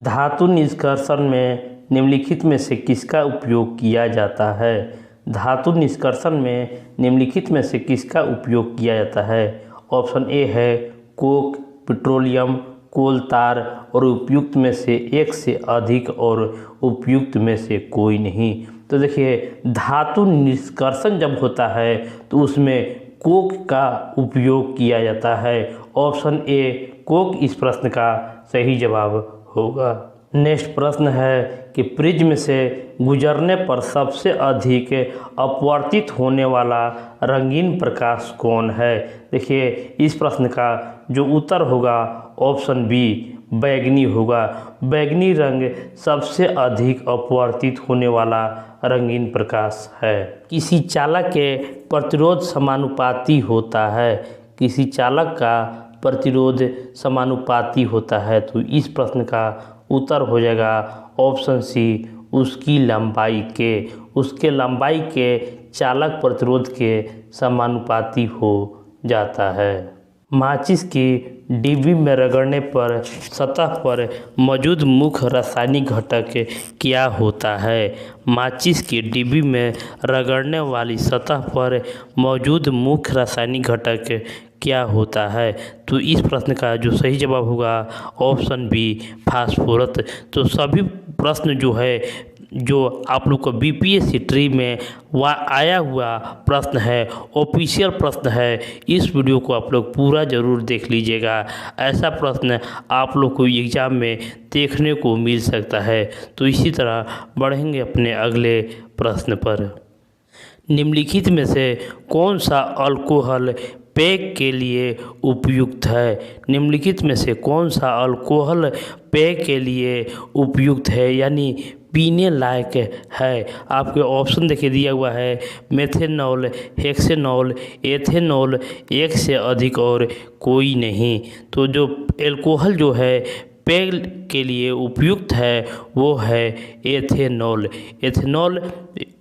धातु निष्कर्षण में निम्नलिखित में से किसका उपयोग किया जाता है? धातु निष्कर्षण में निम्नलिखित में से किसका उपयोग किया जाता है? ऑप्शन ए है कोक, पेट्रोलियम, कोल तार और उपयुक्त में से एक से अधिक और उपयुक्त में से कोई नहीं। तो देखिए, धातु निष्कर्षण जब होता है तो उसमें कोक का उपयोग किया जाता है। ऑप्शन ए कोक इस प्रश्न का सही जवाब होगा। नेक्स्ट प्रश्न है कि प्रिज्म से गुजरने पर सबसे अधिक अपवर्तित होने वाला रंगीन प्रकाश कौन है? देखिए, इस प्रश्न का जो उत्तर होगा ऑप्शन बी बैगनी होगा। बैगनी रंग सबसे अधिक अपवर्तित होने वाला रंगीन प्रकाश है। किसी चालक के प्रतिरोध समानुपाती होता है। किसी चालक का प्रतिरोध समानुपाती होता है, तो इस प्रश्न का उत्तर हो जाएगा ऑप्शन सी उसकी लंबाई के। उसके लंबाई के चालक प्रतिरोध के समानुपाती हो जाता है। माचिस की डिब्बी में रगड़ने पर सतह पर मौजूद मुख्य रासायनिक घटक क्या होता है? माचिस की डिब्बी में रगड़ने वाली सतह पर मौजूद मुख्य रासायनिक घटक क्या होता है? तो इस प्रश्न का जो सही जवाब होगा ऑप्शन बी फास्फोरस। तो सभी प्रश्न जो आप लोग को बीपीएससी ट्री में आया हुआ प्रश्न है, ऑफिशियल प्रश्न है, इस वीडियो को आप लोग पूरा ज़रूर देख लीजिएगा। ऐसा प्रश्न आप लोग को एग्ज़ाम में देखने को मिल सकता है। तो इसी तरह बढ़ेंगे अपने अगले प्रश्न पर। निम्नलिखित में से कौन सा अल्कोहल पेय के लिए उपयुक्त है? निम्नलिखित में से कौन सा अल्कोहल पेय के लिए उपयुक्त है, यानी पीने लायक है? आपके ऑप्शन देखिए दिया हुआ है मेथेनॉल, हेक्सेनॉल, एथेनॉल, एक से अधिक और कोई नहीं। तो जो अल्कोहल जो है पेय के लिए उपयुक्त है वो है एथेनॉल। एथेनॉल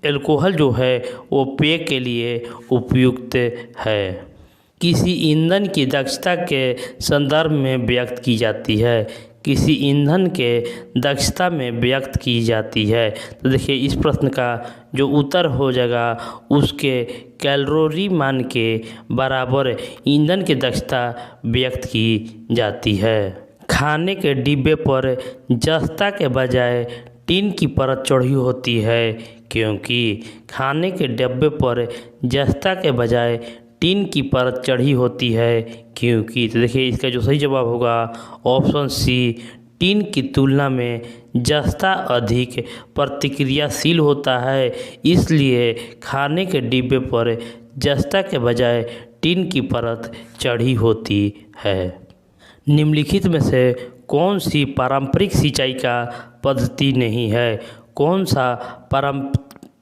अल्कोहल जो है वो पेय के लिए उपयुक्त है। किसी ईंधन की दक्षता के संदर्भ में व्यक्त की जाती है। किसी ईंधन के दक्षता में व्यक्त की जाती है। तो देखिए, इस प्रश्न का जो उत्तर हो जाएगा उसके कैलोरी मान के बराबर ईंधन की दक्षता व्यक्त की जाती है। खाने के डिब्बे पर जस्ता के बजाय टिन की परत चढ़ी होती है क्योंकि खाने के डिब्बे पर जस्ता के बजाय टिन की परत चढ़ी होती है क्योंकि। तो देखिए, इसका जो सही जवाब होगा ऑप्शन सी टिन की तुलना में जस्ता अधिक प्रतिक्रियाशील होता है, इसलिए खाने के डिब्बे पर जस्ता के बजाय टिन की परत चढ़ी होती है। निम्नलिखित में से कौन सी पारंपरिक सिंचाई का पद्धति नहीं है? कौन सा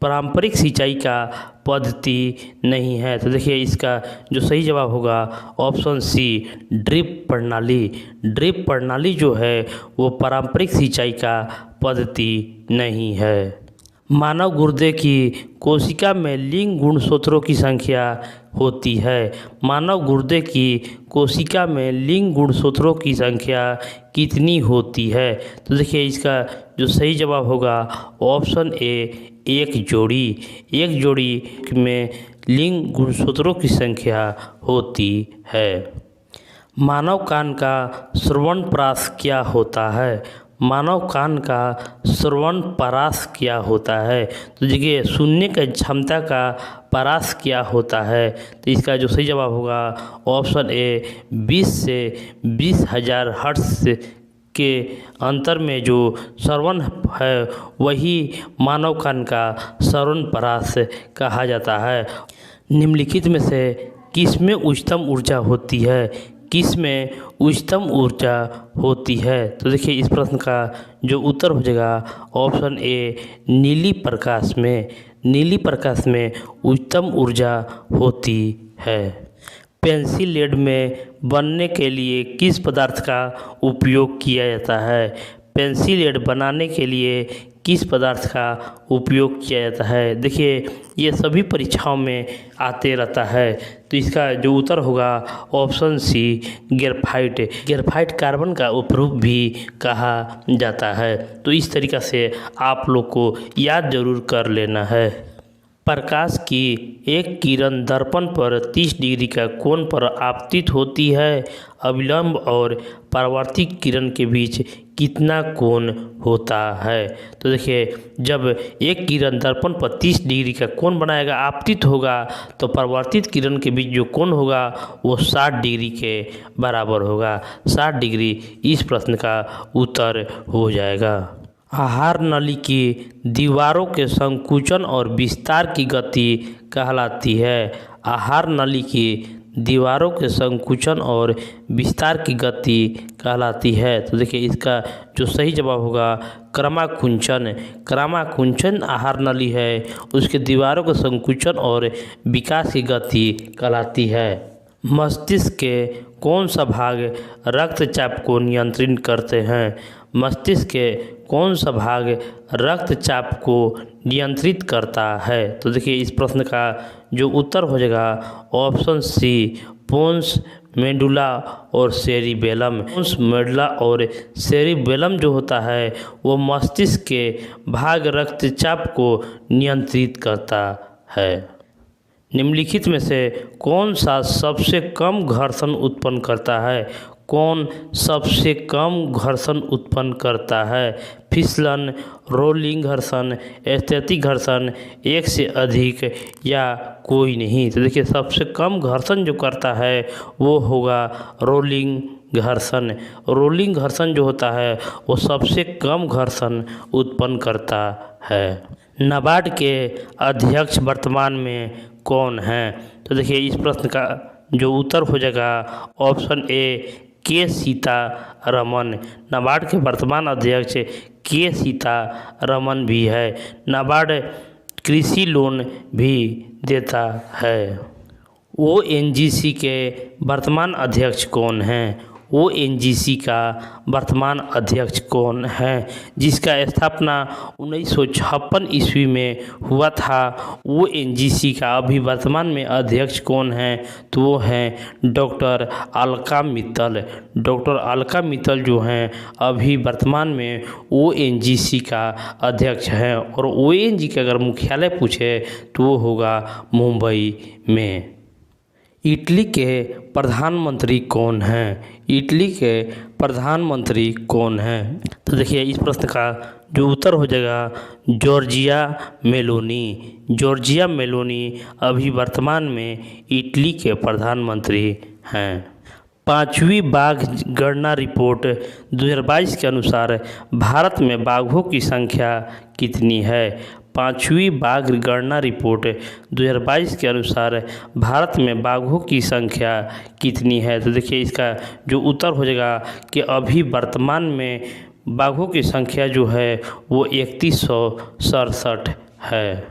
पारंपरिक सिंचाई का पद्धति नहीं है? तो देखिए, इसका जो सही जवाब होगा ऑप्शन सी ड्रिप प्रणाली। ड्रिप प्रणाली जो है वो पारंपरिक सिंचाई का पद्धति नहीं है। मानव गुर्दे की कोशिका में लिंग गुणसूत्रों की संख्या होती है। मानव गुर्दे की कोशिका में लिंग गुणसूत्रों की संख्या कितनी होती है? तो देखिए, इसका जो सही जवाब होगा ऑप्शन ए एक जोड़ी। एक जोड़ी में लिंग गुणसूत्रों की संख्या होती है। मानव कान का श्रवण परास क्या होता है? मानव कान का श्रवण परास क्या होता है? तो देखिए, सुनने की क्षमता का परास क्या होता है? तो इसका जो सही जवाब होगा ऑप्शन ए 20 से 20,000 हर्ट्ज के अंतर में जो श्रवण है वही मानव कान का श्रवण परास कहा जाता है। निम्नलिखित में से किसमें उच्चतम ऊर्जा होती है? किसमें उच्चतम ऊर्जा होती है? तो देखिए, इस प्रश्न का जो उत्तर हो जाएगा ऑप्शन ए नीली प्रकाश में। नीली प्रकाश में उच्चतम ऊर्जा होती है। पेंसिल लेड में बनने के लिए किस पदार्थ का उपयोग किया जाता है? पेंसिल लेड बनाने के लिए किस पदार्थ का उपयोग किया जाता है। देखिए ये सभी परीक्षाओं में आते रहता है, तो इसका जो उत्तर होगा option C graphite. Graphite carbon का उपरूप भी कहा जाता है। तो इस तरीक़ा से आप लोग को याद जरूर कर लेना है। प्रकाश की एक किरण दर्पण पर 30 डिग्री का कोण पर आपतित होती है। अभिलंब और परावर्तित किरण के बीच कितना कोण होता है। तो देखिए जब एक किरण दर्पण पर 30 डिग्री का कोण बनाएगा, आपतित होगा, तो परावर्तित किरण के बीच जो कोण होगा वो 60 डिग्री के बराबर होगा। 60 डिग्री इस प्रश्न का उत्तर हो जाएगा। आहार नली की दीवारों के संकुचन और विस्तार की गति कहलाती है। आहार नली की दीवारों के संकुचन और विस्तार की गति कहलाती है। तो देखिए इसका जो सही जवाब होगा क्रमाकुंचन। क्रमाकुंचन आहार नली है, उसके दीवारों के संकुचन और विकास की गति कहलाती है। मस्तिष्क के कौन सा भाग रक्तचाप को नियंत्रित करते हैं। मस्तिष्क के कौन सा भाग रक्तचाप को नियंत्रित करता है। तो देखिए इस प्रश्न का जो उत्तर हो जाएगा ऑप्शन सी पोन्स मेडुला और सेरिबेलम। पोन्स मेडुला और सेरिबेलम जो होता है वो मस्तिष्क के भाग रक्तचाप को नियंत्रित करता है। निम्नलिखित में से कौन सा सबसे कम घर्षण उत्पन्न करता है। कौन सबसे कम घर्षण उत्पन्न करता है। फिसलन, रोलिंग घर्षण, स्थैतिक घर्षण, एक से अधिक या कोई नहीं। तो देखिए सबसे कम घर्षण जो करता है वो होगा रोलिंग घर्षण। रोलिंग घर्षण जो होता है वो सबसे कम घर्षण उत्पन्न करता है। नाबार्ड के अध्यक्ष वर्तमान में कौन हैं। तो देखिए इस प्रश्न का जो उत्तर हो जाएगा ऑप्शन ए के सीतारमन। नाबार्ड के वर्तमान अध्यक्ष के सीतारमन भी है। नाबार्ड कृषि लोन भी देता है। ओएनजीसी के वर्तमान अध्यक्ष कौन हैं। ओएनजीसी का वर्तमान अध्यक्ष कौन है, जिसका स्थापना 1956 ईस्वी में हुआ था। ओएनजीसी का अभी वर्तमान में अध्यक्ष कौन है, तो वो हैं डॉक्टर अलका मित्तल। डॉक्टर अलका मित्तल जो हैं अभी वर्तमान में ओएनजीसी का अध्यक्ष हैं। और ओएनजी का अगर मुख्यालय पूछे तो वो होगा मुंबई में। इटली के प्रधानमंत्री कौन हैं। इटली के प्रधानमंत्री कौन हैं। तो देखिए इस प्रश्न का जो उत्तर हो जाएगा जॉर्जिया मेलोनी। जॉर्जिया मेलोनी अभी वर्तमान में इटली के प्रधानमंत्री हैं। 5वीं बाघ गणना रिपोर्ट 2022 के अनुसार भारत में बाघों की संख्या कितनी है। 5वीं बाघ गणना रिपोर्ट 2022 के अनुसार भारत में बाघों की संख्या कितनी है। तो देखिए इसका जो उत्तर हो जाएगा कि अभी वर्तमान में बाघों की संख्या जो है वो 3167 है।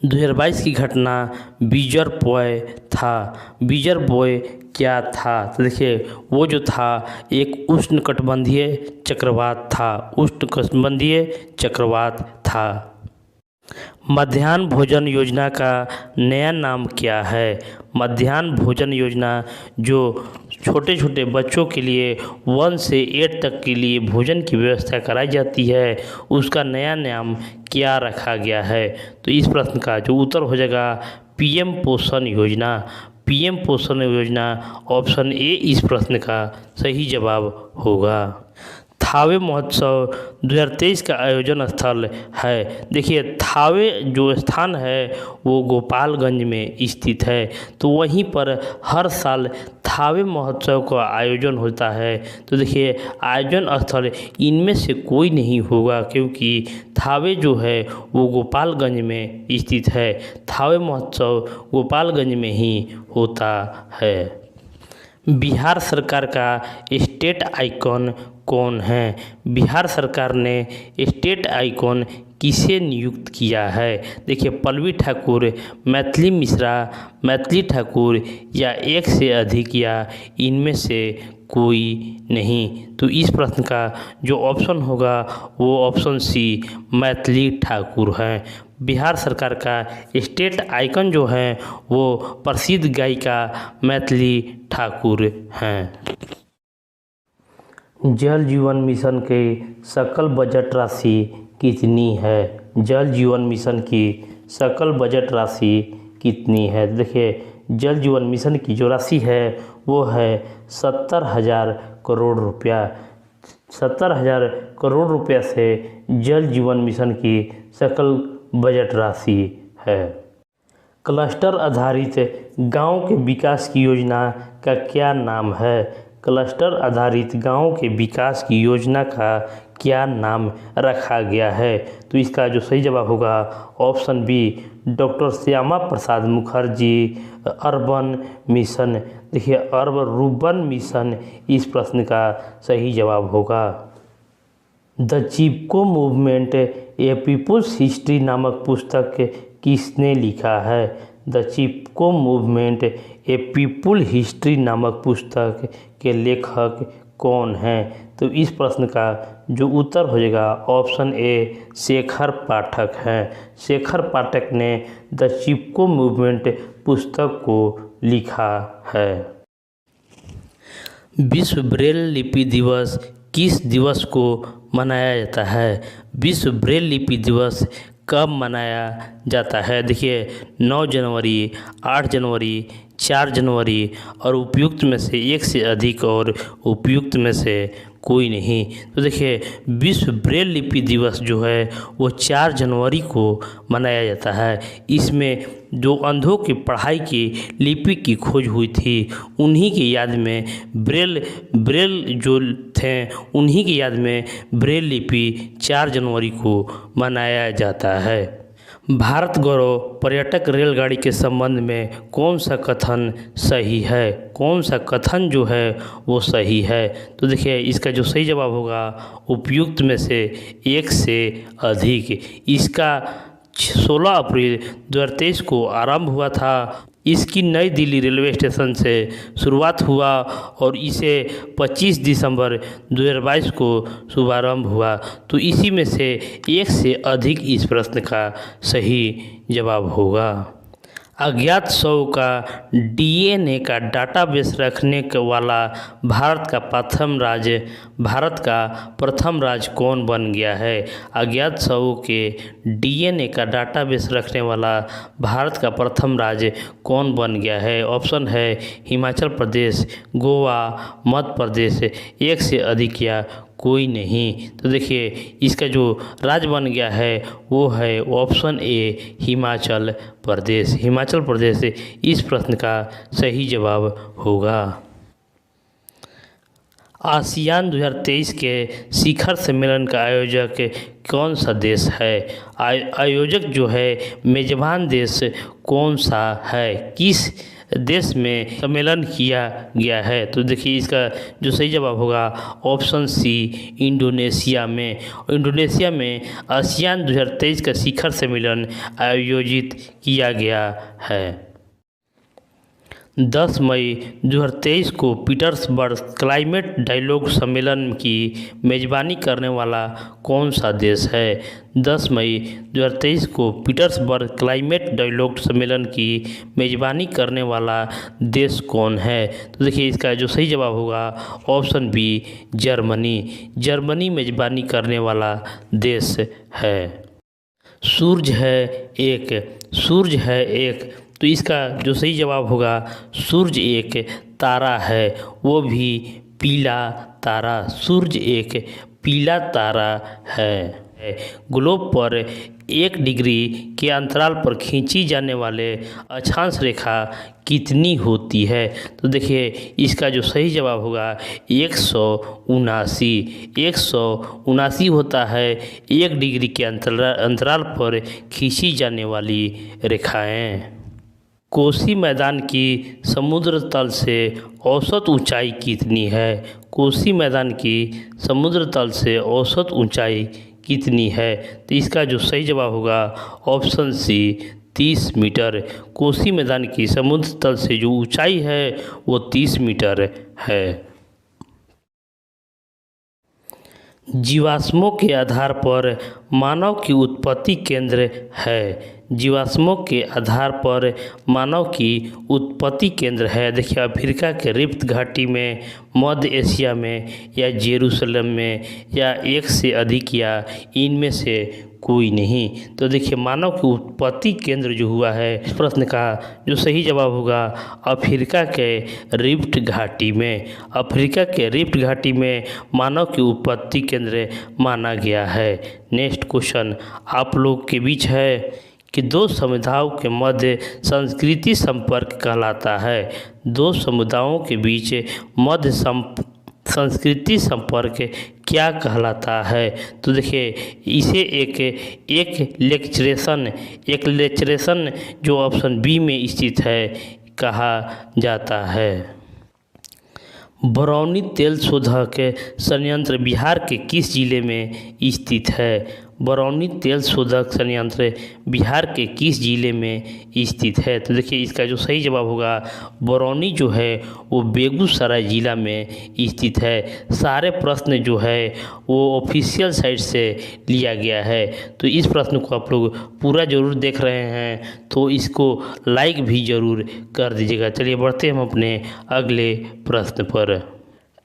2022 की घटना बीजर बॉय था। बीजर बॉय क्या था। तो देखिए वो जो था एक उष्णकटिबंधीय चक्रवात था। उष्णकटिबंधीय चक्रवात था। मध्याह्न भोजन योजना का नया नाम क्या है। मध्याह्न भोजन योजना जो छोटे छोटे बच्चों के लिए 1 से 8 तक के लिए भोजन की व्यवस्था कराई जाती है, उसका नया नाम क्या रखा गया है। तो इस प्रश्न का जो उत्तर हो जाएगा पीएम पोषण योजना। पीएम पोषण योजना ऑप्शन ए इस प्रश्न का सही जवाब होगा। थावे महोत्सव 2023 का आयोजन स्थल है। देखिए थावे जो स्थान है वो गोपालगंज में स्थित है। तो वहीं पर हर साल थावे महोत्सव का आयोजन होता है। तो देखिए आयोजन स्थल इनमें से कोई नहीं होगा, क्योंकि थावे जो है वो गोपालगंज में स्थित है। थावे महोत्सव गोपालगंज में ही होता है। बिहार सरकार का स्टेट आइकॉन कौन है। बिहार सरकार ने स्टेट आइकॉन किसे नियुक्त किया है। देखिए पल्लवी ठाकुर, मैथिली मिश्रा, मैथिली ठाकुर या एक से अधिक या इनमें से कोई नहीं। तो इस प्रश्न का जो ऑप्शन होगा वो ऑप्शन सी मैथिली ठाकुर हैं। बिहार सरकार का स्टेट आइकन जो है वो प्रसिद्ध गायिका मैथिली ठाकुर हैं। जल जीवन मिशन के सकल बजट राशि कितनी है? जल जीवन मिशन की सकल बजट राशि कितनी है? देखिए, जल जीवन मिशन की जो राशि है वो है 70,000 करोड़ रुपया। 70,000 करोड़ रुपया से जल जीवन मिशन की सकल बजट राशि है। क्लस्टर आधारित गांव के विकास की योजना का क्या नाम है? क्लस्टर आधारित गांव के विकास की योजना का क्या नाम रखा गया है? तो इसका जो सही जवाब होगा option B doctor Shyama Prasad Mukherjee urban mission. देखिए, अर्बन मिशन इस प्रश्न का सही जवाब होगा। The Chipko movement a people's history नामक पुस्तक किसने लिखा है? The Chipko movement a people history नामक पुस्तक के लेखक कौन हैं? तो इस प्रश्न का जो उत्तर हो जाएगा ऑप्शन ए शेखर पाठक हैं। शेखर पाठक ने द चिपको मूवमेंट पुस्तक को लिखा है। विश्व ब्रेल लिपि दिवस किस दिवस को मनाया जाता है? विश्व ब्रेल लिपि दिवस कब मनाया जाता है? देखिए, 9 जनवरी, 8 जनवरी, 4 जनवरी और उपयुक्त में से एक से अधिक और उपयुक्त में से कोई नहीं। तो देखिए, विश्व ब्रेल लिपि दिवस जो है वो 4 जनवरी को मनाया जाता है। इसमें जो अंधों की पढ़ाई की लिपि की खोज हुई थी उन्हीं की याद में ब्रेल जो थे उन्हीं की याद में ब्रेल लिपि 4 जनवरी को मनाया जाता है। भारत गौरव पर्यटक रेलगाड़ी के संबंध में कौन सा कथन सही है? कौन सा कथन जो है वो सही है? तो देखिए, इसका जो सही जवाब होगा उपयुक्त में से एक से अधिक। इसका 16 अप्रैल 2023 को आरंभ हुआ था। इसकी नई दिल्ली रेलवे स्टेशन से शुरुआत हुआ और इसे 25 दिसंबर 2022 को शुभारंभ हुआ। तो इसी में से एक से अधिक इस प्रश्न का सही जवाब होगा। अज्ञात शव का डीएनए का डाटाबेस रखने वाला भारत का प्रथम राज्य कौन बन गया है? अज्ञात शव के डीएनए का डाटाबेस रखने वाला भारत का प्रथम राज्य कौन बन गया है? ऑप्शन है हिमाचल प्रदेश, गोवा, मध्य प्रदेश, एक से अधिक या कोई नहीं। तो देखिए, इसका जो राज्य बन गया है वो है ऑप्शन ए हिमाचल प्रदेश। हिमाचल प्रदेश इस प्रश्न का सही जवाब होगा। आसियान 2023 के शिखर सम्मेलन का आयोजक कौन सा देश है? आयोजक जो है मेजबान देश कौन सा है? किस देश में सम्मेलन किया गया है? तो देखिए, इसका जो सही जवाब होगा ऑप्शन सी इंडोनेशिया में। इंडोनेशिया में आसियान 2023 का शिखर सम्मेलन आयोजित किया गया है। 10 मई 2023 को पीटर्सबर्ग क्लाइमेट डायलॉग सम्मेलन की मेजबानी करने वाला कौन सा देश है? 10 मई 2023 को पीटर्सबर्ग क्लाइमेट डायलॉग सम्मेलन की मेजबानी करने वाला देश कौन है? तो देखिए, इसका जो सही जवाब होगा ऑप्शन बी जर्मनी। जर्मनी मेजबानी करने वाला देश है। सूरज है एक। तो इसका जो सही जवाब होगा सूरज एक तारा है, वो भी पीला तारा। सूरज एक पीला तारा है। ग्लोब पर 1 डिग्री के अंतराल पर खींची जाने वाले अक्षांश रेखा कितनी होती है? तो देखिए, इसका जो सही जवाब होगा 179 होता है 1 डिग्री के अंतराल पर खींची जाने वाली रेखाएं। कोसी मैदान की समुद्र तल से औसत ऊंचाई कितनी है? कोसी मैदान की समुद्र तल से औसत ऊंचाई कितनी है? तो इसका जो सही जवाब होगा ऑप्शन सी 30 मीटर। कोसी मैदान की समुद्र तल से जो ऊंचाई है वो 30 मीटर है। जीवाश्मों के आधार पर मानव की उत्पत्ति केंद्र है। जीवाश्मों के आधार पर मानव की उत्पत्ति केंद्र है। देखिए, अफ्रीका के रिफ्ट घाटी में, मध्य एशिया में, या जेरूसलम में, या एक से अधिक, या इनमें से कोई नहीं। तो देखिए, मानव की उत्पत्ति केंद्र जो हुआ है, इस प्रश्न का जो सही जवाब होगा अफ्रीका के रिफ्ट घाटी में। अफ्रीका के रिफ्ट घाटी में मानव की उत्पत्ति केंद्र माना गया है। नेक्स्ट क्वेश्चन आप लोग के बीच है कि दो समुदायों के मध्य संस्कृति संपर्क कहलाता है। दो समुदायों के बीच मध्य संस्कृति संपर्क क्या कहलाता है? तो देखिए, इसे एक लेक्चरेशन जो ऑप्शन बी में स्थित है कहा जाता है। बरौनी तेल शोधक संयंत्र बिहार के किस जिले में स्थित है? बरौनी तेल शोधक संयंत्र बिहार के किस जिले में स्थित है? तो देखिए, इसका जो सही जवाब होगा बरौनी जो है वो बेगूसराय जिला में स्थित है। सारे प्रश्न जो है वो ऑफिशियल साइट से लिया गया है। तो इस प्रश्न को आप लोग पूरा ज़रूर देख रहे हैं तो इसको लाइक भी ज़रूर कर दीजिएगा। चलिए बढ़ते हैं हम अपने अगले प्रश्न पर।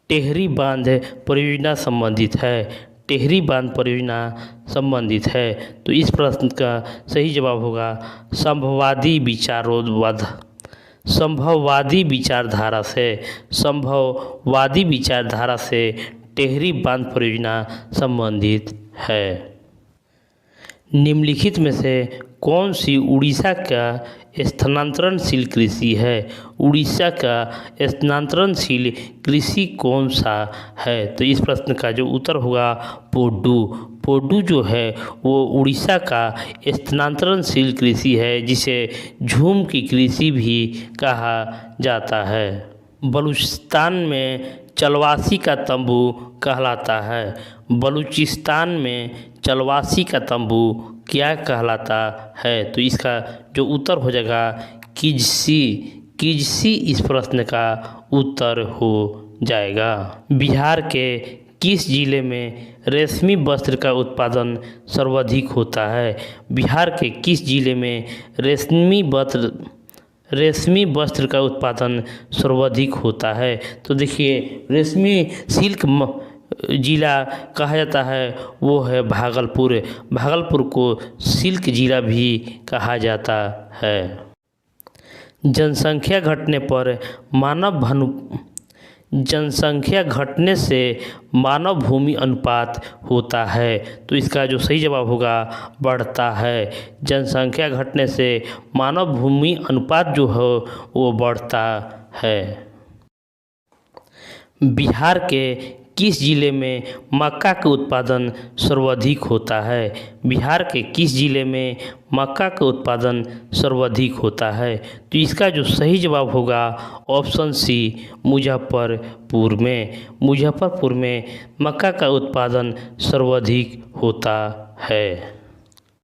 टेहरी बांध परियोजना संबंधित है। टेहरी बांध परियोजना संबंधित है। तो इस प्रश्न का सही जवाब होगा संभववादी विचारधारा से टेहरी बांध परियोजना संबंधित है। निम्नलिखित में से कौन सी उड़ीसा का स्थानांतरणशील कृषि है? उड़ीसा का स्थानांतरणशील कृषि कौन सा है? तो इस प्रश्न का जो उत्तर होगा पोडू जो है वो उड़ीसा का स्थानांतरणशील कृषि है, जिसे झूम की कृषि भी कहा जाता है। बलूचिस्तान में चलवासी का तंबू कहलाता है। बलूचिस्तान में चलवासी का तंबू क्या कहलाता है? तो इसका जो उत्तर हो जाएगा किजसी इस प्रश्न का उत्तर हो जाएगा। बिहार के किस जिले में रेशमी वस्त्र का उत्पादन सर्वाधिक होता है? बिहार के किस जिले में रेशमी वस्त्र का उत्पादन सर्वाधिक होता है? तो देखिए, रेशमी सिल्क जिला कहा जाता है वो है भागलपुर। भागलपुर को सिल्क जिला भी कहा जाता है। जनसंख्या घटने से मानव भूमि अनुपात होता है। तो इसका जो सही जवाब होगा बढ़ता है। जनसंख्या घटने से मानव भूमि अनुपात जो है वो बढ़ता है। बिहार के किस जिले में मक्का का उत्पादन सर्वाधिक होता है? बिहार के किस जिले में मक्का का उत्पादन सर्वाधिक होता है? तो इसका जो सही जवाब होगा ऑप्शन सी मुजफ्फरपुर में मक्का का उत्पादन सर्वाधिक होता है।